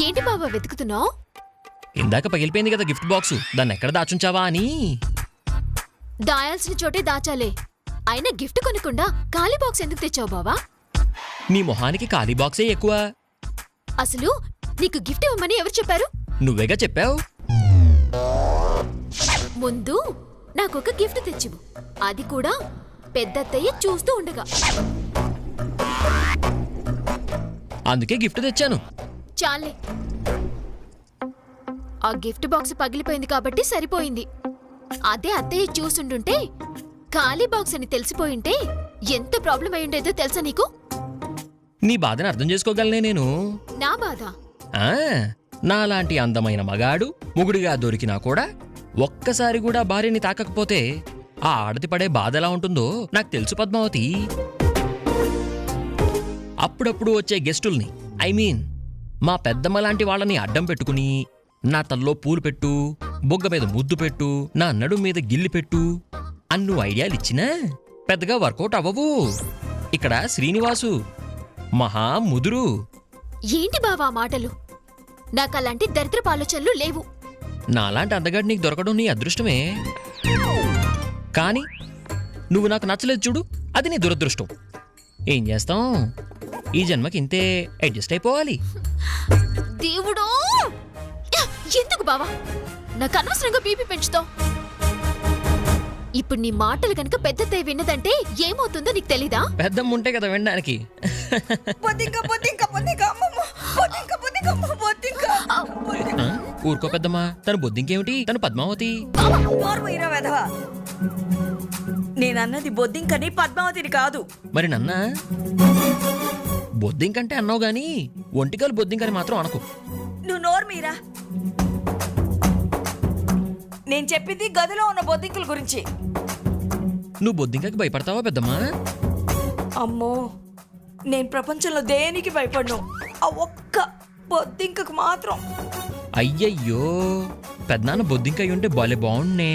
ఏంటి బాబా వెతుకుతున్నావు? ఇందాక పగిలిపోయింది కదా గిఫ్ట్ బాక్స్, దాన్ని ఎక్కడ దాచుంచావా అని. దాయాల్సిన చోటే దాచాలే. అయినా గిఫ్ట్ కొనకుండా ఖాళీ బాక్స్ ఎందుకు తెచ్చావు బావా? నీ మొహానికి ఖాళీ బాక్సే ఎక్కువ. అసలు నీకు గిఫ్ట్ ఇవ్వమని ఎవరు చెప్పారు? నువ్వేగా చెప్పావు. ముందు నాకొక గిఫ్ట్ తెచ్చివు, అది కూడా పెద్దత్తయ్య చూస్తూ ఉండగా. అందుకే గిఫ్ట్ తెచ్చాను. చాలే, ఆ గిఫ్ట్ బాక్స్ పగిలిపోయింది కాబట్టి సరిపోయింది. అదే అత్తయ్య చూసుండుంటే ఖాళీ బాక్స్ అని తెలిసిపోయింటే ఎంత ప్రాబ్లం అయ్యుండేదో తెలుసా నీకు? నీ బాధను అర్థం చేసుకోగలనే నేను. నా బాధ? నాలాంటి అందమైన మగాడు మొగుడిగా దొరికినా కూడా ఒక్కసారి కూడా భార్యని తాకకపోతే ఆ ఆడది పడే బాధ ఎలా ఉంటుందో నాకు తెలుసు పద్మావతి. అప్పుడప్పుడు వచ్చే గెస్టుల్ని, ఐ మీన్ మా పెద్దమ్మ లాంటి వాళ్ళని అడ్డం పెట్టుకుని నా తల్లో పూలు పెట్టు, బొగ్గ మీద ముద్దు పెట్టు, నా నడు మీద గిల్లి పెట్టు అన్ను ఐడియాలు ఇచ్చినా పెద్దగా వర్కౌట్ అవ్వవు. ఇక్కడ శ్రీనివాసు మహా ముదురు. ఏంటి బావా మాటలు? నాకలాంటి దరిద్రపు ఆలోచనలు లేవు. నాలాంటి అందగాడు నీకు దొరకడం నీ అదృష్టమే. కానీ నువ్వు నాకు నచ్చలేదు చూడు, అది నీ దురదృష్టం. ఏం చేస్తాం, ఈ జన్మకి ఇంతే అడ్జస్ట్ అయిపోవాలి. దేవుడో, ఎందుకు బావా నాకు అనవసరంగా బీపీ పెంచుతావు? ఇప్పుడు నీ మాటలు కనుక పెద్దత్తయ్య విన్నదంటే ఏమవుతుందో నీకు తెలీదా? పెద్దమ్మ ఉంటే కదా వినడానికి. ఊరుకో పెద్దమ్మా, తను బొద్దింకేమిటి, తను పద్మావతి. నేనన్నది బొద్దింకని పద్మావతిని కాదు. మరి నన్నా బొద్దింకంటే అన్నావు గాని ఒంటికాలు బొద్దింకని మాత్రం అనకు. నువ్వు నోరు మీరా. నేను చెప్పింది గదిలో ఉన్న బొద్దింకల గురించి. నువ్వు బొద్దింకకి భయపడతావా పెద్దమ్మా? అమ్మో, నేను ప్రపంచంలో దేనికి భయపడ్ను, ఆ ఒక్క బొద్దింకకు మాత్రం. అయ్యయ్యో, పెద్దనాన్న బొద్దింక అయి ఉంటే భలే బాగుండే.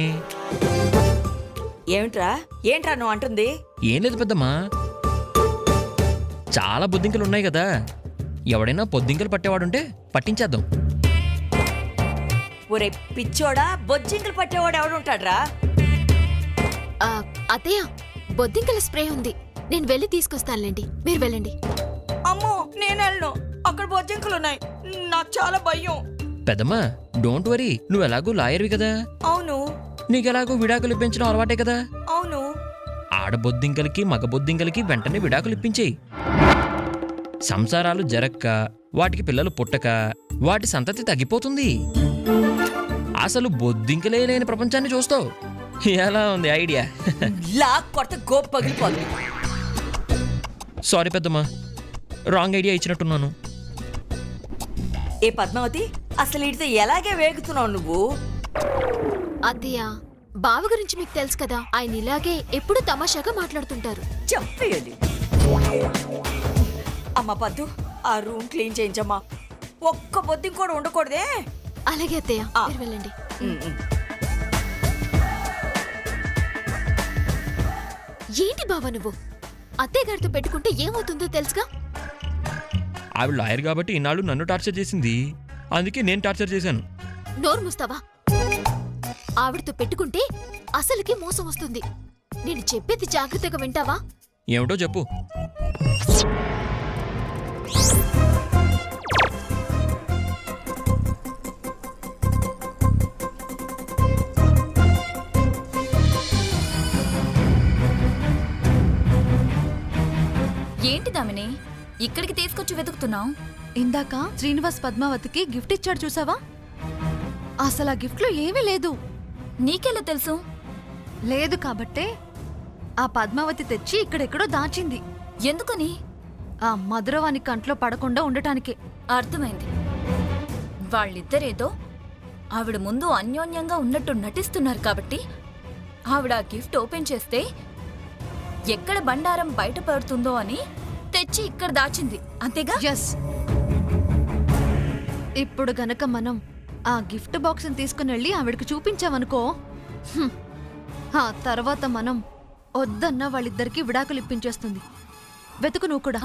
ఏంట్రా నువ్వు అంటుంది? ఏం లేదు పెద్దమ్మా, చాలా బొద్దింకలు ఉన్నాయి కదా, ఎవడైనా పొద్దింకలు పట్టేవాడుంటే పట్టించేద్దాం. ఒరే పిచ్చోడా, బొజ్జింకలు పట్టేవాడు ఎవడుంటాడ్రా? అత్తయ్య, బొద్దింకల స్ప్రే ఉంది, నేను వెళ్ళి తీసుకొస్తానులేండి, మీరు వెళ్ళండి. అమ్మో, నేను వెళ్ళను, అక్కడ బొజ్జింకలున్నాయి, నాకు చాలా భయం. పెద్దమ్మా డోంట్ వరీ, నువ్వు ఎలాగూ లాయర్వి కదా. అవును. నీకెలాగూ విడాకులు ఇప్పించడం అలవాటే కదా. అవును. ఆడబొద్దింకలకి మగబొద్దింకలకి వెంటనే విడాకులు ఇప్పించేయి. సంసారాలు జరక్క, వాటికి పిల్లలు పుట్టక వాటి సంతతి తగ్గిపోతుంది. అసలు బొద్దింకలే లేని ప్రపంచాన్ని చూస్తావు. ఎలా ఉంది ఐడియా? గోప్ పగిలిపోతుంది. సారీ పెద్దమ్మా, రాంగ్ ఐడియా ఇచ్చినట్టున్నాను. ఏ పద్మావతి, అసలు ఇడితే ఎలాగే వేగుతున్నావు నువ్వు? అత్తయ్య, బావ గురించి మీకు తెలుసు కదా, ఆయన ఇలాగే ఎప్పుడు తమాషాగా మాట్లాడుతుంటారు. చెప్పేయాలి. అమ్మ పద్దు, ఆ రూమ్ క్లీన్ చేయించమ్మా, ఒక్క బొద్దిం కూడా ఉండకూడదే. అలాగే అత్తయ్య, మీరు వెళ్ళండి. ఏంటి బావ నువ్వు అత్తయ్య గారితో పెట్టుకుంటే ఏమవుతుందో తెలుసుగా. ఆవిడ లాయర్ కాబట్టి ఇన్నాళ్ళు నన్ను టార్చర్ చేసింది, అందుకే నేను టార్చర్ చేశాను. నోరు మూస్తావా? ఆవిడతో పెట్టుకుంటే అసలుకి మోసం వస్తుంది. నేను చెప్పేది జాగ్రత్తగా వింటావా? ఏమిటో చెప్పు. ఏంటి దామిని ఇక్కడికి తీసుకొచ్చి వెతుకుతున్నావు? ఇందాక శ్రీనివాస్ పద్మావతికి గిఫ్ట్ ఇచ్చాడు చూసావా? అసలు ఆ గిఫ్ట్లో ఏమీ లేదు. నీకెలా తెలుసు? లేదు కాబట్టే ఆ పద్మావతి తెచ్చి ఇక్కడెక్కడో దాచింది. ఎందుకని? ఆ మధురవాణి కంట్లో పడకుండా ఉండటానికే. అర్థమైంది. వాళ్ళిద్దరేదో ఆవిడ ముందు అన్యోన్యంగా ఉన్నట్టు నటిస్తున్నారు కాబట్టి ఆవిడ ఆ గిఫ్ట్ ఓపెన్ చేస్తే ఎక్కడ బండారం బయటపడుతుందో అని తెచ్చి ఇక్కడ దాచింది, అంతేగా? ఎస్. ఇప్పుడు గనక మనం ఆ గిఫ్ట్ బాక్స్ని తీసుకుని వెళ్ళి ఆవిడకి చూపించామనుకో, హ్మ్, ఆ తర్వాత మనం వద్దన్న వాళ్ళిద్దరికి విడాకులు ఇప్పించేస్తుంది. వెతుకు నువ్వు కూడా.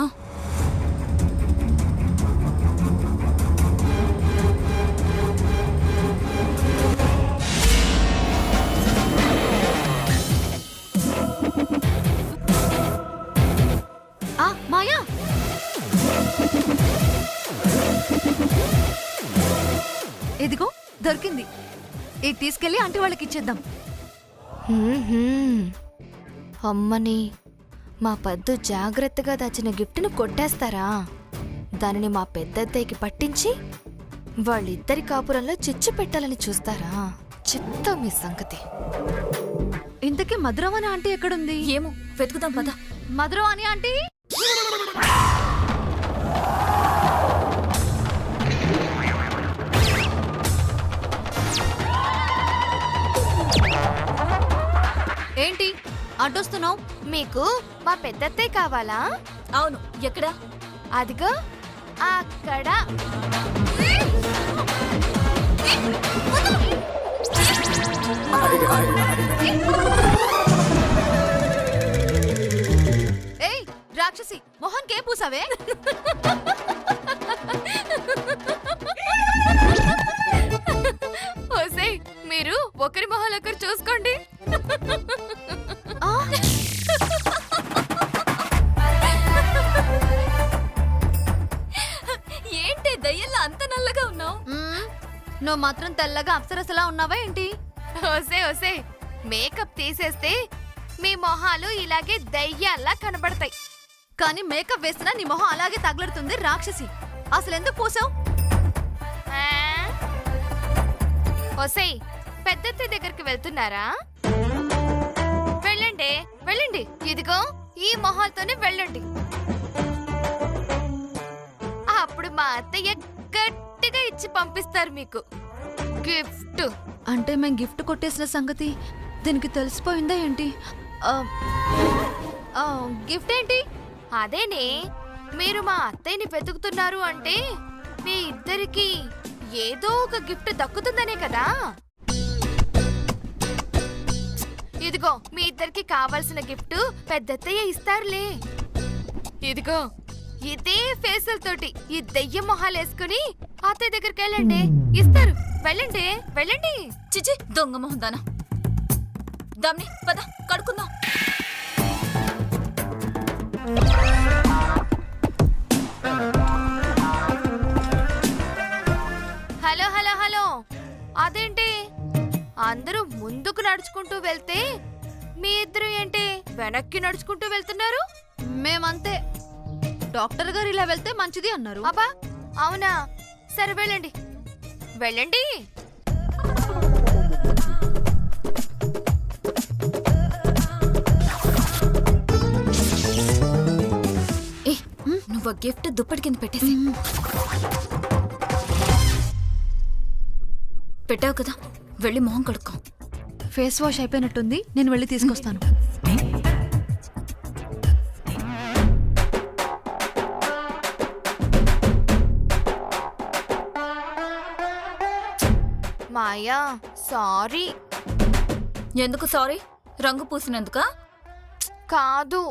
మాయా, ఇదిగో దొరికింది. ఇది తీసుకెళ్లి ఆంటీ వాళ్ళకి ఇచ్చేద్దాం. అమ్మని, మా పద్దు జాగ్రత్తగా దాచిన గిఫ్ట్ను కొట్టేస్తారా? దానిని మా పెద్దత్తయ్యకి పట్టించి వాళ్ళిద్దరి కాపురంలో చిచ్చు పెట్టాలని చూస్తారా? చెప్తాం మీ సంగతి. ఇంతకీ మధురవాణి ఆంటీ ఎక్కడుంది? ఏమో, వెతుకుదాం పద. మధురవాణి ఆంటీ, ఏంటి అడ్డొస్తున్నావు? మీకు మా పెద్దత్తయ్య కావాలా? అవును, ఎక్కడ? అదిగో అక్కడ. ఏయ్ రాక్షసి, మొహన్కే పూసావే? ఓసేయ్, మీరు ఒకరి మొహాలు ఒకరు చూసుకోండి. ఏంటి దయ్యల్లా అంత నల్లగా ఉన్నావు? నువ్వు మాత్రం తెల్లగా అప్సరసలా ఉన్నావా ఏంటి? ఓసే మేకప్ తీసేస్తే మీ మొహాలు ఇలాగే దయ్యాల్లా కనబడతాయి. కానీ మేకప్ వేసినా నీ మొహం అలాగే తగలడుతుంది రాక్షసి. అసలు ఎందుకు పూసావు? ఓసేయ్, పెద్దత్తయ్య దగ్గరికి వెళ్తున్నారా? వెళ్ళండి వెళ్ళండి, ఇదిగో ఈ మొహాలతోనే వెళ్ళండి. అప్పుడు మా అత్తయ్య గట్టిగా ఇచ్చి పంపిస్తారు మీకు గిఫ్ట్. అంటే మేం గిఫ్ట్ కొట్టేసిన సంగతి దీనికి తెలిసిపోయిందా ఏంటి? గిఫ్ట్ ఏంటి? అదేనే, మీరు మా అత్తయ్యని వెతుకుతున్నారు అంటే మీ ఇద్దరికి ఏదో ఒక గిఫ్ట్ దక్కుతుందనే కదా. ఇదిగో మీ ఇద్దరికి కావాల్సిన గిఫ్ట్ పెద్దత్తయ్య ఇస్తారులే. ఇదిగో ఇదే ఫేసుల తోటి ఈ దెయ్యం మొహాలు వేసుకుని అత్తయ్య దగ్గరికి వెళ్ళండి, ఇస్తారు. వెళ్ళండి వెళ్ళండి. చిచి, దొంగ మొహం దానా. దామ్ని పద, కడుకుందాం. హలో హలో హలో, అదేంటి అందరూ ముందుకు నడుచుకుంటూ వెళ్తే మీ ఇద్దరు ఏంటి వెనక్కి నడుచుకుంటూ వెళ్తున్నారు? మేమంతే. డాక్టర్ గారు ఇలా వెళ్తే మంచిది అన్నారు. అబ్బా అవునా, సరే వెళ్ళండి వెళ్ళండి. నువ్వు గిఫ్ట్ దుప్పటి కింద పెట్టేసి పెట్టావు కదా, వెళ్ళి మొహం కడుక్కో. ఫేస్ వాష్ అయిపోయినట్టుంది, నేను వెళ్ళి తీసుకొస్తాను. మాయా సారీ. ఎందుకు సారీ? రంగు పూసినందుకా? కాదు,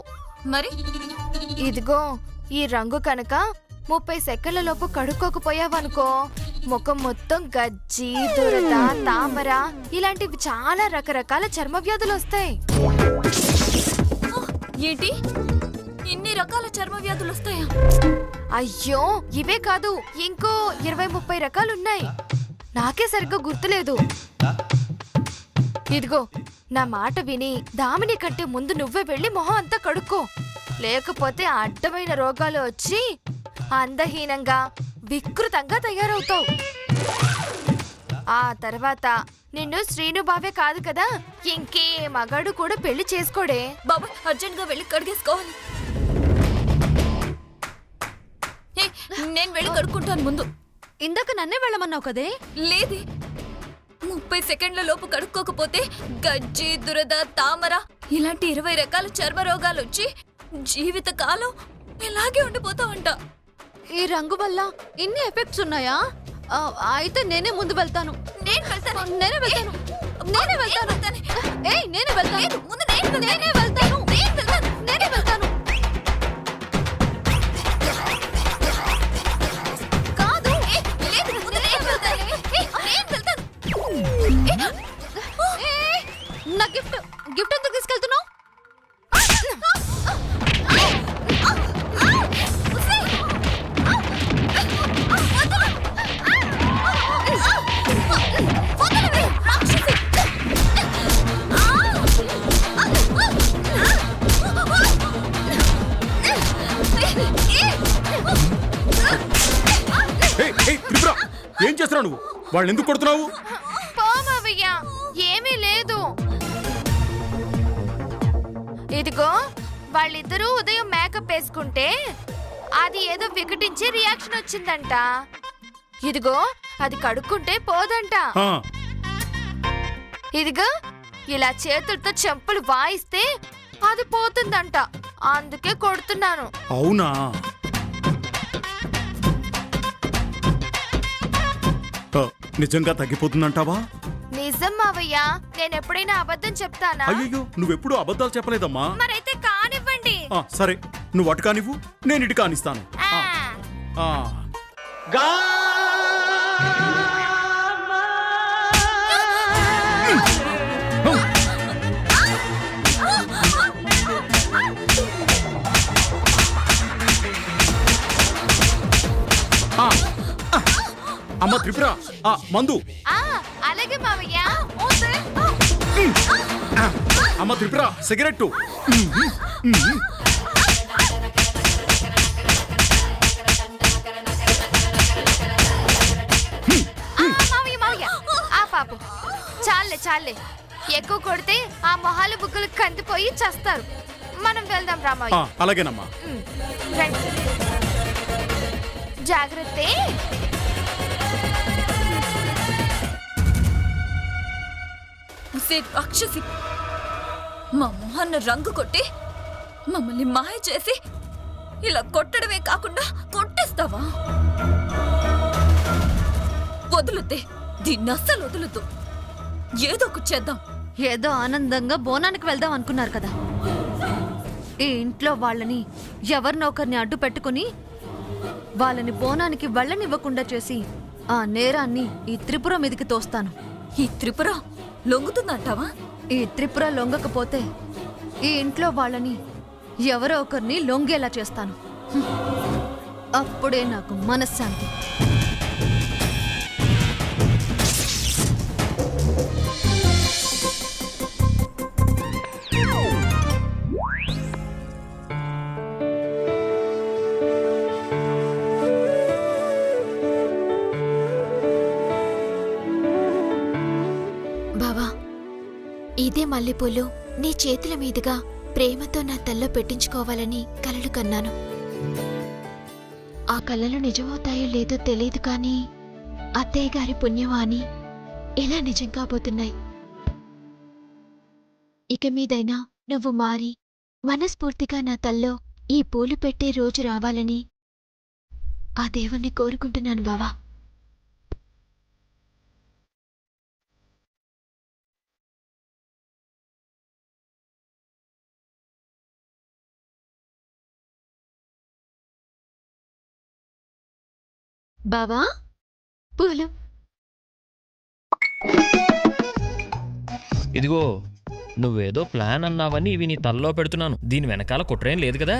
మరి ఇదిగో ఈ రంగు కనుక 30 సెకండ్ల లోపు కడుక్కోకపోయావనుకో ముఖం మొత్తం గజ్జి, దురద, తామర ఇలాంటివి చాలా రకరకాల చర్మ వ్యాధులు వస్తాయి. ఏంటి ఇన్ని రకాల చర్మ వ్యాధులు వస్తాయా? అయ్యో ఇవే కాదు, ఇంకో 20-30 రకాలున్నాయి. నాకే సరిగ్గా గుర్తులేదు. ఇదిగో నా మాట విని దామిని కంటే ముందు నువ్వే వెళ్ళి మొహం అంతా కడుక్కో. లేకపోతే అడ్డమైన రోగాలు వచ్చి అందహీనంగా వికృతంగా తయారవుతావు. ఆ తర్వాత నిన్ను శ్రీనుబావే కాదు కదా, ఇంకే మగాడు కూడా పెళ్లి చేసుకోడే. బాబాయ్ అర్జెంట్ గా వెళ్ళి కడిగేసుకోవాలి. ఏ, నేను వెళ్ళి కడుక్కుంటాను ముందు. ఇందాక నన్నే వెళ్ళమన్నావు కదే. లేదే, 30 సెకండ్ల లోపు కడుక్కోకపోతే గజ్జి, దురద, తామర ఇలాంటి 20 రకాల చర్మ రోగాలు వచ్చి జీవితకాలం ఇలాగే ఉండిపోతావంట. ఈ రంగు వల్ల ఇన్ని ఎఫెక్ట్స్ ఉన్నాయా? అయితే నేనే ముందు వెళ్తాను. నేను వెళ్తాను. నేనే వెళ్తాను. నేనే వెళ్తాను. ఏయ్, నేనే వెళ్తాను. ముందు నేను వెళ్తాను. నేనే వెళ్తాను. నేను వెళ్తాను. నేనే వెళ్తాను. కాదు. లేదు, ముందు నేను వెళ్తాను. నేను వెళ్తాను. ఏయ్, నా గిఫ్ట్ ఎందుకు తీసుకెళ్తున్నావు? ఏం చేస్తున్నావు నువ్వు? వాళ్ళని ఎందుకు కొడుతున్నావు? పోమవయ్య, ఏమీ లేదు. ఇదిగో వాళ్ళిద్దరూ ఉదయం మేకప్ వేసుకుంటే అది ఏదో వికటించి రియాక్షన్ వచ్చిందంట. ఇదిగో అది కడుక్కుంటే పోదంట. ఆ, ఇదిగో ఇలా చేతులతో చెంపలు వాయిస్తే అది పోతుందంట. అందుకే కొడుతున్నాను. అవునా? నిజంగా తగ్గిపోతుందంటావా? నిజం మావయ్య, నేను ఎప్పుడైనా అబద్ధం చెప్తానా? అయ్యో, నువ్వెప్పుడు అబద్ధాలు చెప్పలేదమ్మా. మరైతే కానివ్వండి. సరే, నువ్వు అటు కానివ్వు, నేను ఇటు కానిస్తాను. ఆ. ఆ. అమ్మ త్రిపుర, మందు. అలాగే మావయ్య. అమ్మ త్రిపుర, సిగరెట్టు. మావయ్య మావయ్య, ఆ పాపు చాలే. ఎక్కువ కొడితే ఆ మొహాలు బుగ్గలు కందిపోయి చస్తారు. మనం వెళ్దాం రామయ్య. అలాగేనమ్మా. రండి. జాగ్రత్త. రాక్షసి, మా మొహాన్ని రంగు కొట్టి మమ్మల్ని మాయ చేసి ఇలా కొట్టడమే కాకుండా కొట్టేస్తావా? వదులుతే దీన్ని అస్సలు వదులుతూ ఏదో ఒకటి చేద్దాం. ఏదో ఆనందంగా బోనానికి వెళ్దాం అనుకున్నారు కదా. ఈ ఇంట్లో వాళ్ళని ఎవరినొకరిని అడ్డు పెట్టుకుని వాళ్ళని బోనానికి వెళ్ళనివ్వకుండా చేసి ఆ నేరాన్ని ఈ త్రిపుర మీదికి తోస్తాను. ఈ త్రిపుర లొంగుతుందంటావా? ఈ త్రిపుర లొంగకపోతే ఈ ఇంట్లో వాళ్ళని ఎవరో ఒకరిని లొంగేలా చేస్తాను. అప్పుడే నాకు మనశ్శాంతి. బావా, ఇదే మల్లెపూలు నీ చేతుల మీదుగా ప్రేమతో నా తల్లో పెట్టించుకోవాలని కలలు కన్నాను. ఆ కలలు నిజమవుతాయో లేదో తెలియదు, కానీ అత్తయ్య గారి పుణ్యమా అని ఇలా నిజం కాబోతున్నాయి. ఇక మీదైనా నువ్వు మారి మనస్ఫూర్తిగా నా తల్లో ఈ పూలు పెట్టే రోజు రావాలని ఆ దేవుణ్ణి కోరుకుంటున్నాను బావా. బావా, పూలు. ఇదిగో, నువ్వేదో ప్లాన్ అన్నావని ఇవి నీ తల్లో పెడుతున్నాను. దీని వెనకాల కుట్రేం లేదు కదా.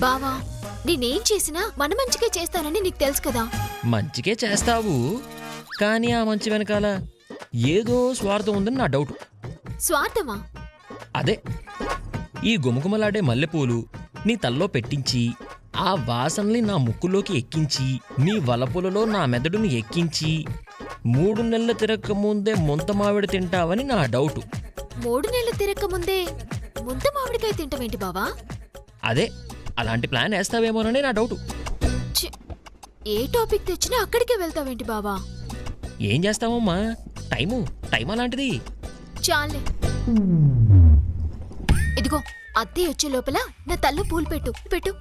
బావా, నేనేం చేసినా మన మంచిగా చేస్తానని నీకు తెలుసు కదా. మంచికే చేస్తావు, కానీ ఆ మంచి వెనకాల ఏదో స్వార్థం ఉందని నా డౌట్. స్వార్థమా? అదే, ఈ గుమగుమలాడే మల్లెపూలు నీ తల్లో పెట్టించి ఆ వాసనని నా ముక్కులోకి ఎక్కించి నీ వలపులలో నా మెదడుని ఎక్కించి 3 నెలలు తిరక్క ముందే ముంత మామిడి తింటావని నా డౌటు. 3 నెలలు తిరక్క ముందే ముంత మామిడికాయ తింటావేంటి బావా? అదే అలాంటి ప్లాన్ వేస్తావేమోనని నా డౌటు. ఛీ, ఏ టాపిక్ తెచ్చినా అక్కడికే వెళ్తావేంటి బావా? ఏం చేస్తావమ్మా, టైం అలాంటిది. చాలే, ఇదిగో అద్దె వచ్చే లోపల నా తల్లో పూలు పెట్టు.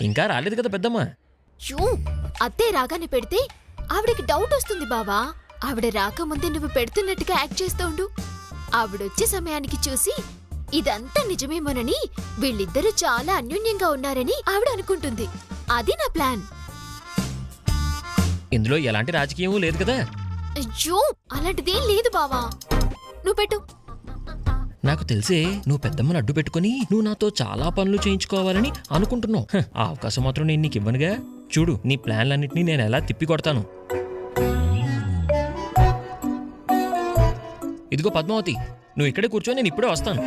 ఇంకా రాలేదు కదా పెద్దమ్మా. యూ, అద్దె రాగానే పెడితే ఆవిడకి డౌట్ వస్తుంది బావా. ఆవిడ రాకముందే నువ్వు పెడుతున్నట్టుగా యాక్ట్ చేస్తూ ఉండు. ఆవిడొచ్చే సమయానికి చూసి ఇదంతా నిజమేమోనని, వీళ్ళిద్దరూ చాలా అన్యోన్యంగా ఉన్నారని ఆవిడ అనుకుంటుంది. అది నా ప్లాన్. ఇందులో ఎలాంటి రాజకీయం లేదు కదా. అయ్యో, అలాంటిదేం లేదు బావా. నువ్వు పెట్టు. నాకు తెలిసే నువ్వు పెద్దమ్మని అడ్డు పెట్టుకుని నువ్వు నాతో చాలా పనులు చేయించుకోవాలని అనుకుంటున్నావు. ఆ అవకాశం మాత్రం నేను నీకు ఇవ్వనుగా. చూడు, నీ ప్లాన్లన్నింటినీ నేను ఎలా తిప్పి కొడతాను. ఇదిగో పద్మావతి, నువ్వు ఇక్కడే కూర్చో, నేను ఇప్పుడే వస్తాను.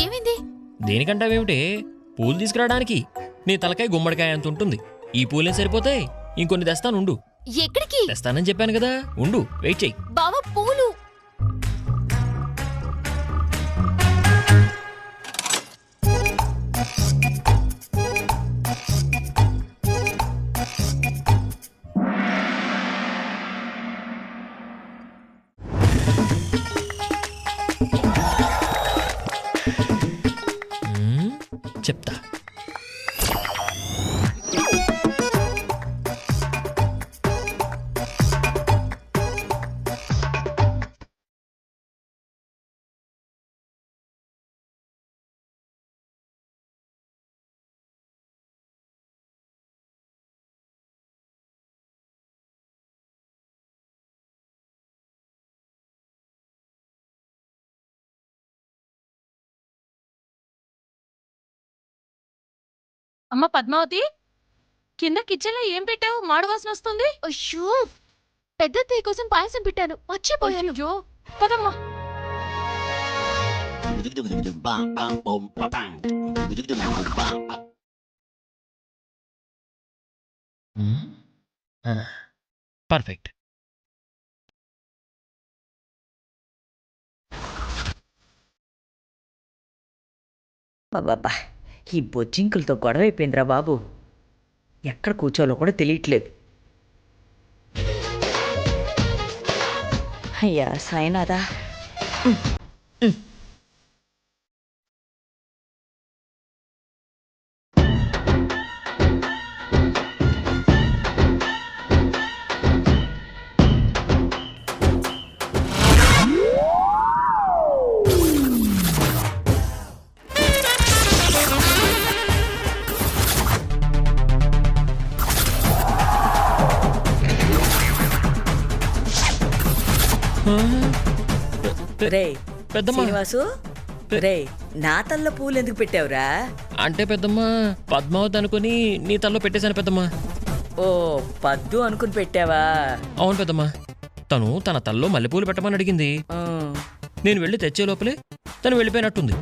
ఏమైంది? దేనికంటావేమిటే? పూలు తీసుకురావడానికి. నీ తలకాయ గుమ్మడికాయ అంత ఉంటుంది. ఈ పూలే సరిపోతాయి, ఇంకొన్ని తెస్తానుండు. ఎక్కడికి? తెస్తానని చెప్పాను కదా, ఉండు, వెయిట్ చెయ్యి. బావా, పూలు. చెప్తా. అమ్మ పద్మావతి, కింద కిచెన్ లో ఏం పెట్టావు? మాడు వాసన వస్తుంది. అయ్యో, పెద్దత్తయ్య కోసం పాయసం పెట్టాను, మర్చిపోయాను. అయ్యో, పదమ్మా. పర్ఫెక్ట్. బాబా, ఈ బొజ్జింకులతో గొడవ అయిపోయిందిరా బాబు. ఎక్కడ కూర్చోలో కూడా తెలియట్లేదు. అయ్యా సాయినాథా. రే పెద్దమ్మా. శ్రీనివాసు, రే నా తల్ల పూలు ఎందుకు పెట్టావురా? అంటే పెద్దమ్మా, పద్మావతి అనుకుని నీ తల్లో పెట్టేశాను పెద్దమ్మా. ఓ, పద్దు అనుకుని పెట్టావా? అవును పెద్దమ్మా, తను తన తల్లో మల్లెపూలు పెట్టమని అడిగింది. ఆ, నేను వెళ్ళి తెచ్చే లోపలే తను వెళ్ళిపోయినట్టుంది.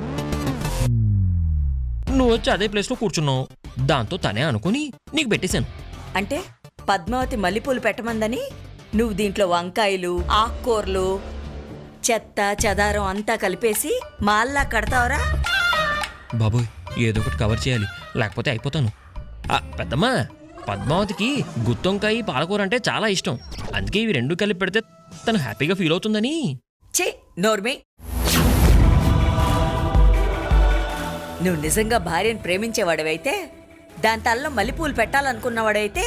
నువ్వు వచ్చి అదే ప్లేస్లో కూర్చున్నావు, దాంతో తనే అనుకుని నీకు పెట్టేశాను. అంటే పద్మావతి మల్లెపూలు పెట్టమందని నువ్వు దీంట్లో వంకాయలు, ఆకుకూరలు, చెత్త చెదారం అంతా కలిపేసి మాల్లా కడతావరా? బాబోయ్, ఏదో ఒకటి కవర్ చేయాలి, లేకపోతే అయిపోతాను. పెద్దమ్మా, పద్మావతికి గుత్తొంకాయ పాలకూర అంటే చాలా ఇష్టం. అందుకే ఇవి రెండు కలిపి పెడితే తను హ్యాపీగా ఫీల్ అవుతుందని. ఛీ, నోర్మి. నువ్వు నిజంగా భార్యను ప్రేమించేవాడవైతే, దాని తల్లో మల్లెపూలు పెట్టాలనుకున్నవాడైతే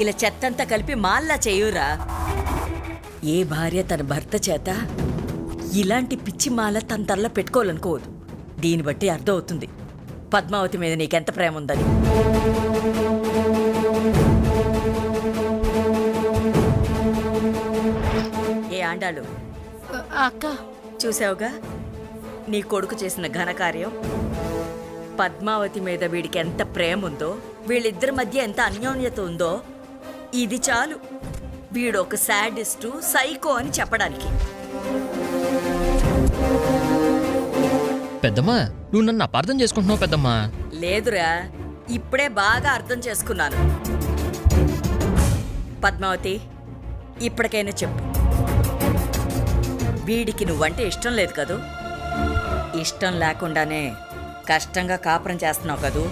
ఇలా చెత్తంతా కలిపి మాల్లా చేయురా. ఏ భార్య తన భర్త చేత ఇలాంటి పిచ్చి మాల తన తల్ల పెట్టుకోవాలనుకోవద్దు. దీన్ని బట్టి అర్థం అవుతుంది పద్మావతి మీద నీకెంత ప్రేమ ఉందని. ఏ ఆండాలు, అక్క, చూసావుగా నీ కొడుకు చేసిన ఘనకార్యం. పద్మావతి మీద వీడికి ఎంత ప్రేమ ఉందో, వీళ్ళిద్దరి మధ్య ఎంత అన్యోన్యత ఉందో ఇది చాలు వీడు ఒక సాడిస్టు, సైకో అని చెప్పడానికి. పెద్దమ్మా, నువ్వు నన్ను అపార్థం చేసుకుంటున్నావు పెద్దమ్మా. లేదురా, ఇప్పుడే బాగా అర్థం చేసుకున్నాను. పద్మావతి, ఇప్పటికైనా చెప్పు, వీడికి నువ్వంటే ఇష్టం లేదు కదూ? ఇష్టం లేకుండానే కష్టంగా కాపురం చేస్తున్నావు కదూ?